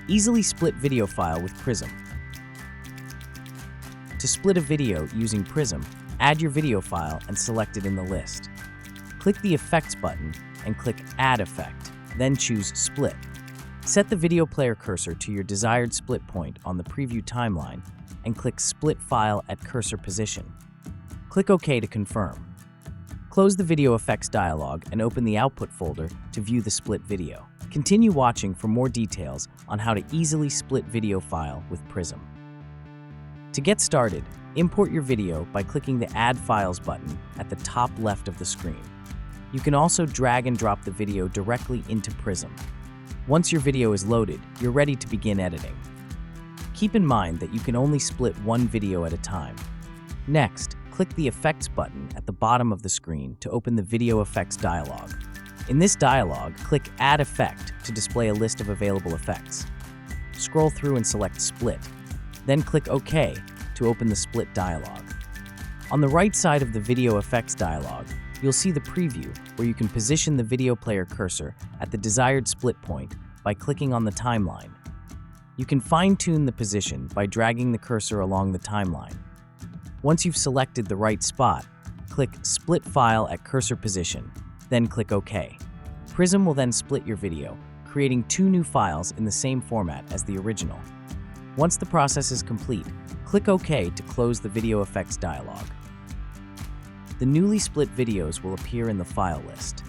Easily split video file with Prism. To split a video using Prism, add your video file and select it in the list. Click the Effects button and click Add Effect, then choose Split. Set the video player cursor to your desired split point on the preview timeline and click Split File at Cursor Position. Click OK to confirm. Close the Video Effects dialog and open the Output folder to view the split video. Continue watching for more details on how to easily split video file with Prism. To get started, import your video by clicking the Add Files button at the top left of the screen. You can also drag and drop the video directly into Prism. Once your video is loaded, you're ready to begin editing. Keep in mind that you can only split one video at a time. Next, click the Effects button at the bottom of the screen to open the Video Effects dialog. In this dialog, click Add Effect to display a list of available effects. Scroll through and select Split, then click OK to open the Split dialog. On the right side of the Video Effects dialog, you'll see the preview where you can position the video player cursor at the desired split point by clicking on the timeline. You can fine-tune the position by dragging the cursor along the timeline. Once you've selected the right spot, click Split File at Cursor Position, then click OK. Prism will then split your video, creating two new files in the same format as the original. Once the process is complete, click OK to close the Video Effects dialog. The newly split videos will appear in the file list.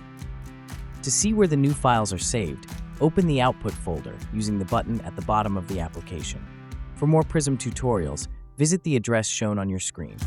To see where the new files are saved, open the Output folder using the button at the bottom of the application. For more Prism tutorials, visit the address shown on your screen.